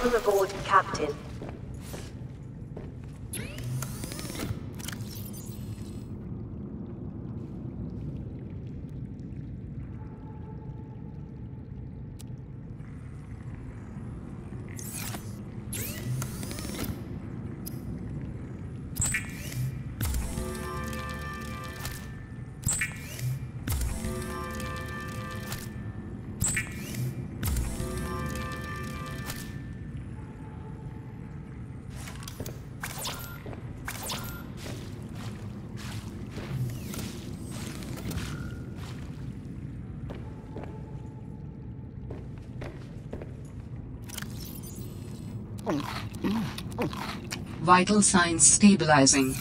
Welcome aboard, Captain. Vital signs stabilizing.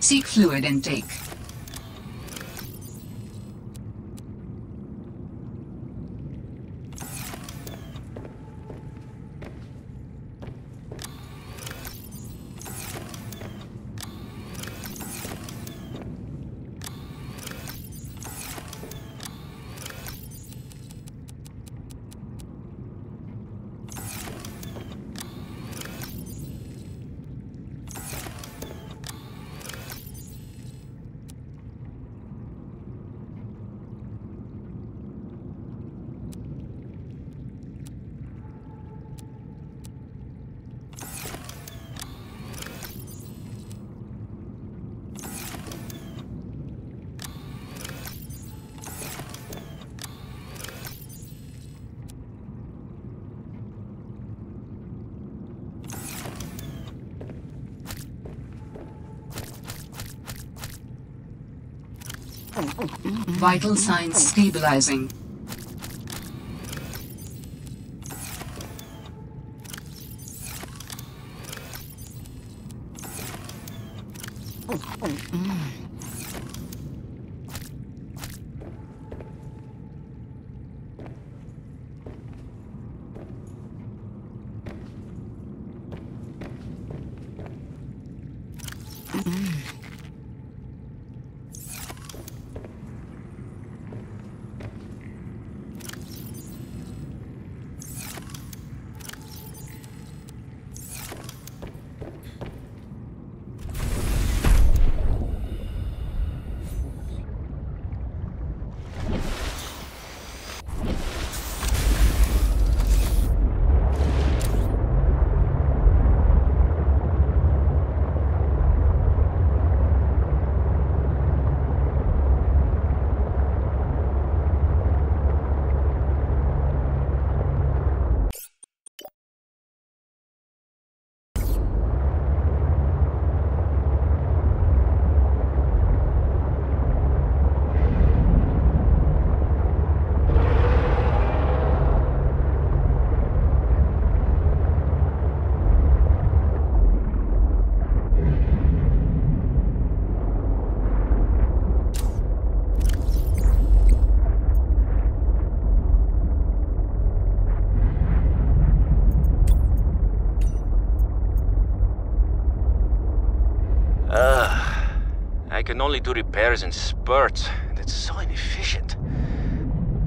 Seek fluid intake. Vital signs stabilizing. can only do repairs in spurts, and it's so inefficient.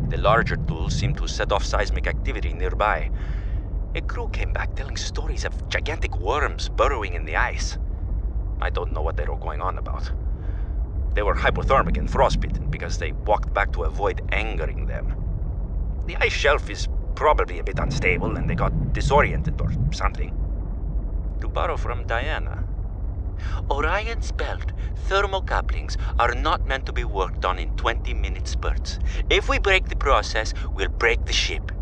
The larger tools seem to set off seismic activity nearby. A crew came back telling stories of gigantic worms burrowing in the ice. I don't know what they were going on about. They were hypothermic and frostbitten because they walked back to avoid angering them. The ice shelf is probably a bit unstable and they got disoriented or something. To borrow from Diana, Orion's belt thermocoupling are not meant to be worked on in 20-minute spurts. If we break the process, we'll break the ship.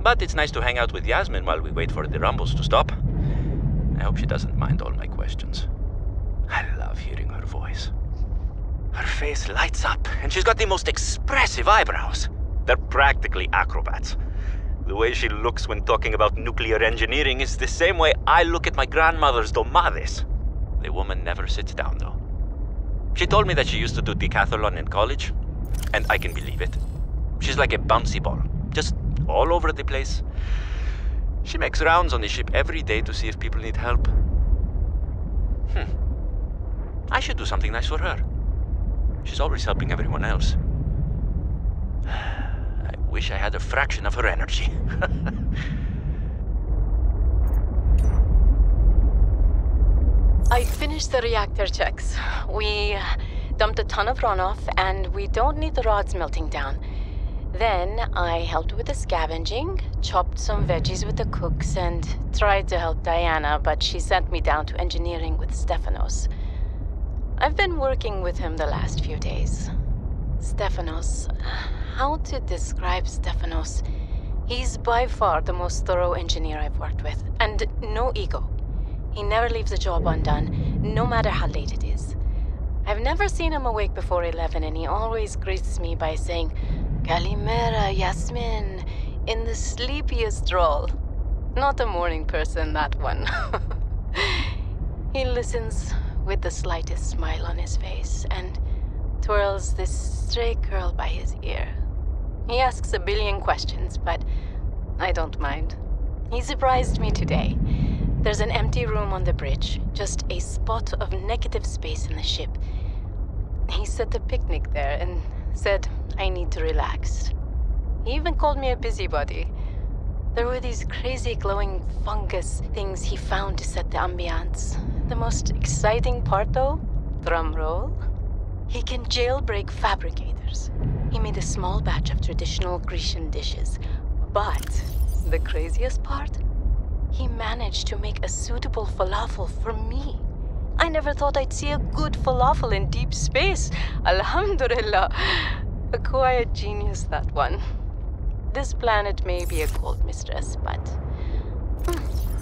But it's nice to hang out with Yasmin while we wait for the rumbles to stop. I hope she doesn't mind all my questions. I love hearing her voice. Her face lights up, and she's got the most expressive eyebrows. They're practically acrobats. The way she looks when talking about nuclear engineering is the same way I look at my grandmother's domades. The woman never sits down, though. She told me that she used to do decathlon in college, and I can believe it. She's like a bouncy ball, just all over the place. She makes rounds on the ship every day to see if people need help. I should do something nice for her. She's always helping everyone else. I wish I had a fraction of her energy. I finished the reactor checks. We dumped a ton of runoff, and we don't need the rods melting down. Then I helped with the scavenging, chopped some veggies with the cooks, and tried to help Diana, but she sent me down to engineering with Stefanos. I've been working with him the last few days. Stefanos, how to describe Stefanos? He's by far the most thorough engineer I've worked with, and no ego. He never leaves a job undone, no matter how late it is. I've never seen him awake before 11, and he always greets me by saying, "Kalimera, Yasmin," in the sleepiest drawl. Not a morning person, that one. He listens with the slightest smile on his face and twirls this stray curl by his ear. He asks a billion questions, but I don't mind. He surprised me today. There's an empty room on the bridge, just a spot of negative space in the ship. He set a picnic there and said I need to relax. He even called me a busybody. There were these crazy glowing fungus things he found to set the ambiance. The most exciting part, though, drum roll, he can jailbreak fabricators. He made a small batch of traditional Grecian dishes. But the craziest part? He managed to make a suitable falafel for me. I never thought I'd see a good falafel in deep space. Alhamdulillah. A quiet genius, that one. This planet may be a cold mistress, but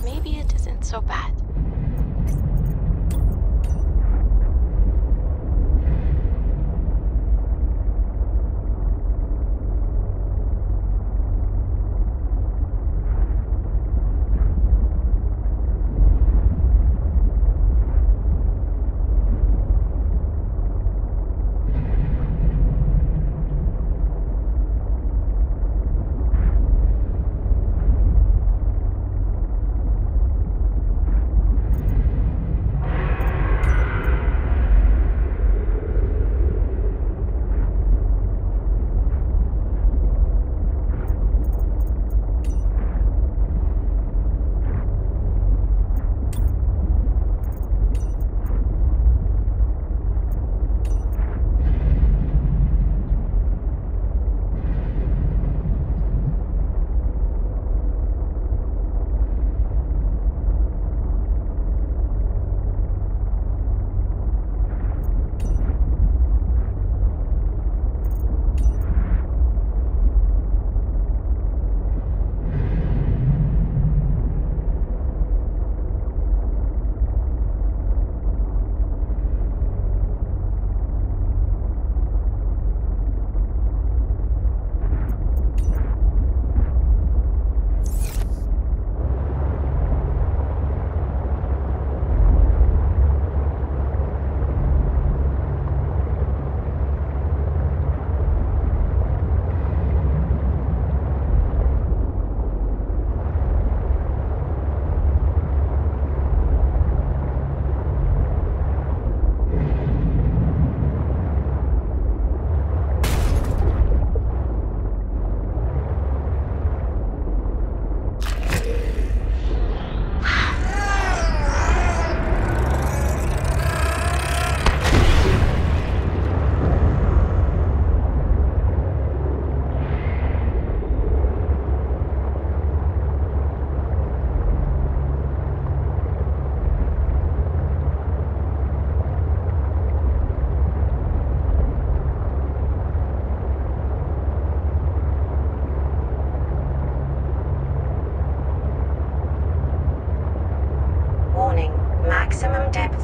maybe it isn't so bad.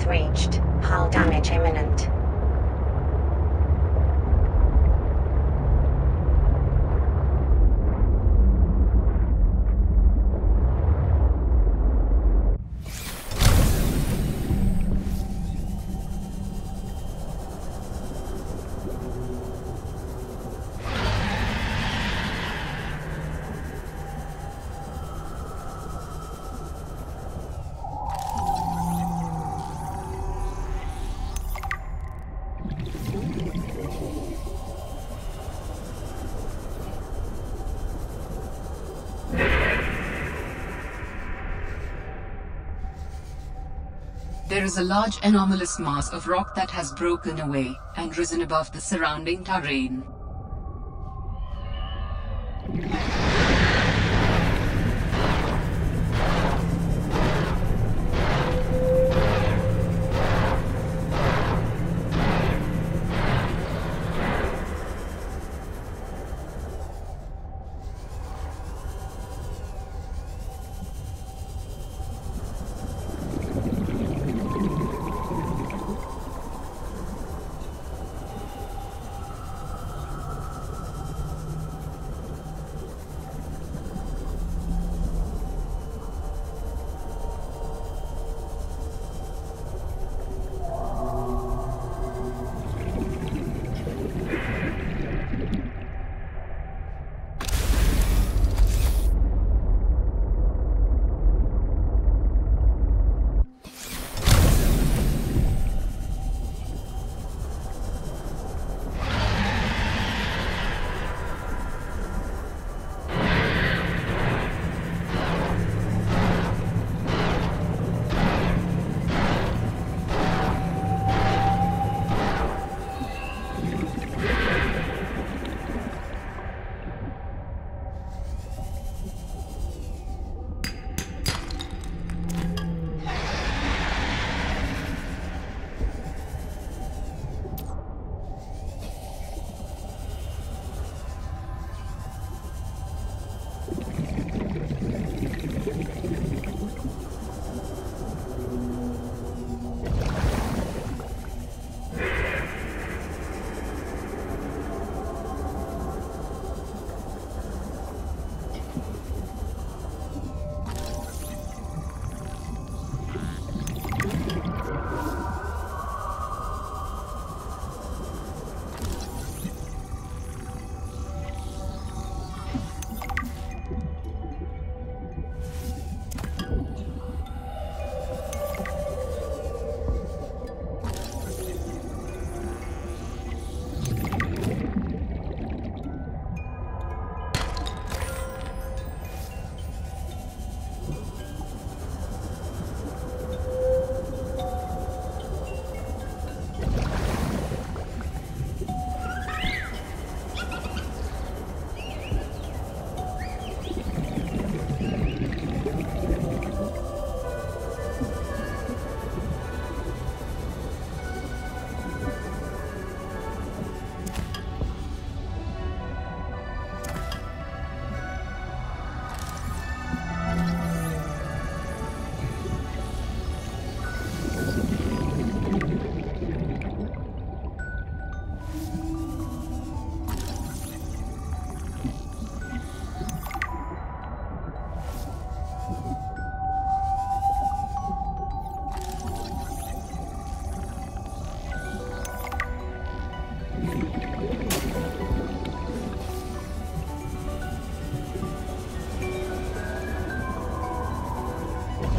reached. Hull damage imminent. There is a large anomalous mass of rock that has broken away and risen above the surrounding terrain.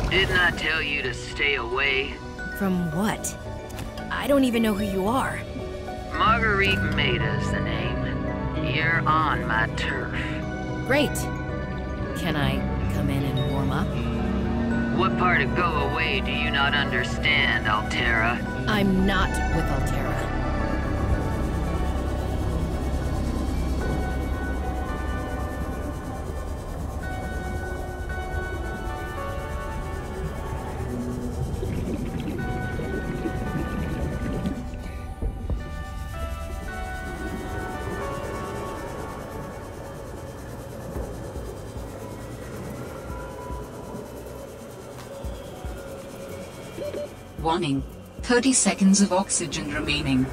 Didn't I tell you to stay away? From what? I don't even know who you are. Marguerite Maida's the name. You're on my turf. Great. Can I come in and warm up? What part of go away do you not understand, Altera? I'm not with Altera. Warning. 30 seconds of oxygen remaining.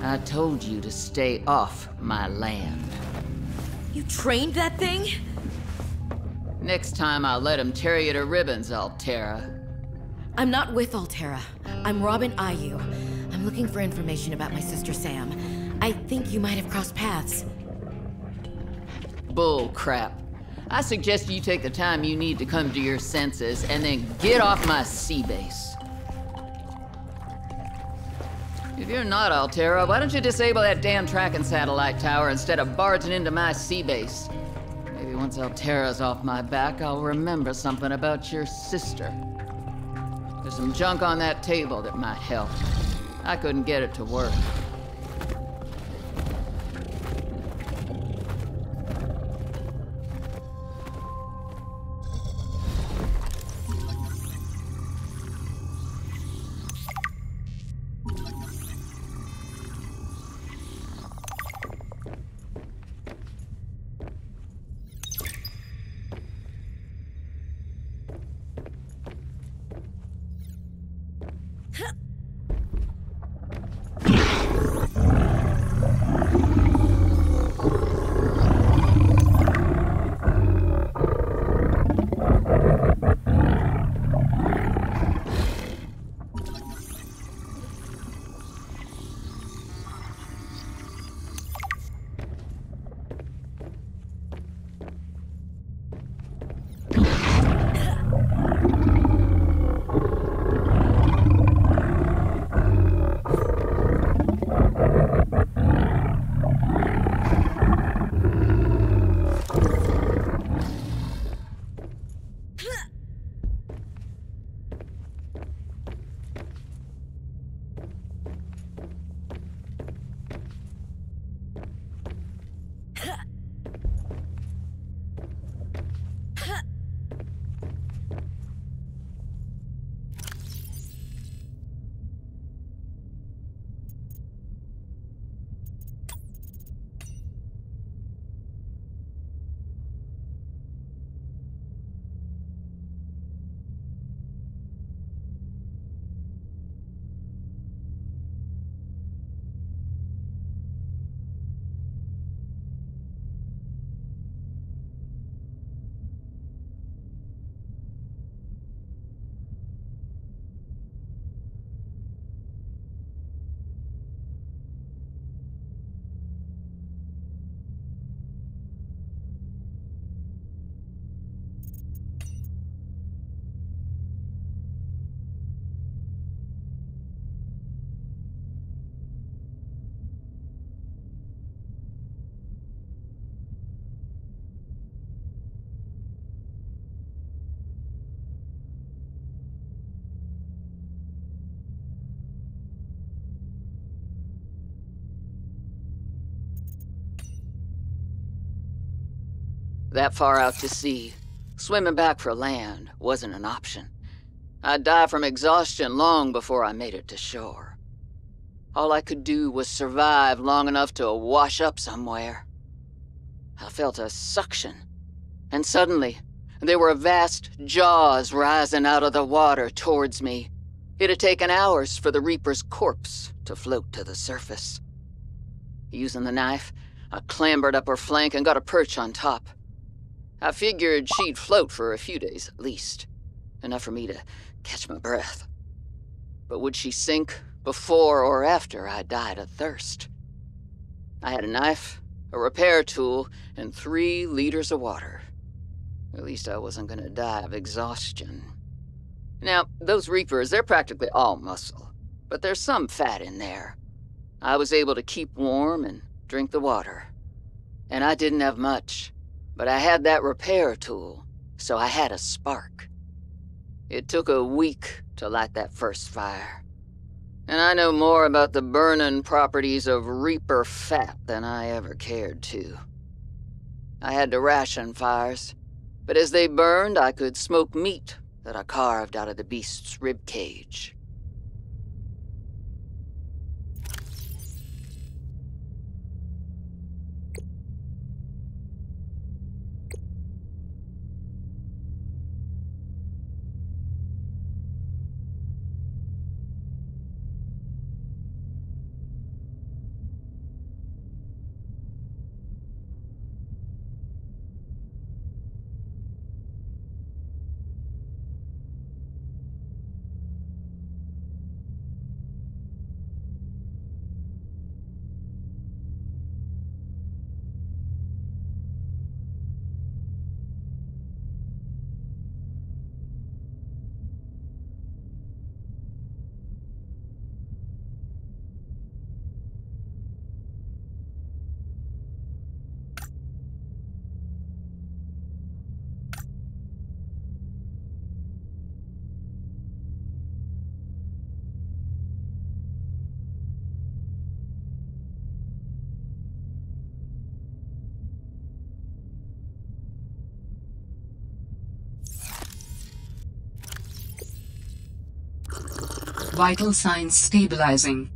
I told you to stay off my land. You trained that thing? Next time I'll let him tear you to ribbons, Altera. I'm not with Altera. I'm Robin Ayu. I'm looking for information about my sister Sam. I think you might have crossed paths. Bull crap. I suggest you take the time you need to come to your senses and then get off my sea base. If you're not Altera, why don't you disable that damn tracking satellite tower instead of barging into my sea base? Maybe once Altera's off my back, I'll remember something about your sister. There's some junk on that table that might help. I couldn't get it to work. That far out to sea, swimming back for land wasn't an option. I'd die from exhaustion long before I made it to shore. All I could do was survive long enough to wash up somewhere. I felt a suction, and suddenly, there were vast jaws rising out of the water towards me. It had taken hours for the Reaper's corpse to float to the surface. Using the knife, I clambered up her flank and got a perch on top. I figured she'd float for a few days at least, enough for me to catch my breath. But would she sink before or after I died of thirst? I had a knife, a repair tool, and 3 liters of water. At least I wasn't gonna die of exhaustion. Now, those Reapers, they're practically all muscle, but there's some fat in there. I was able to keep warm and drink the water. And I didn't have much, but I had that repair tool, so I had a spark. It took a week to light that first fire. And I know more about the burning properties of Reaper fat than I ever cared to. I had to ration fires, but as they burned, I could smoke meat that I carved out of the beast's rib cage. Vital signs stabilizing.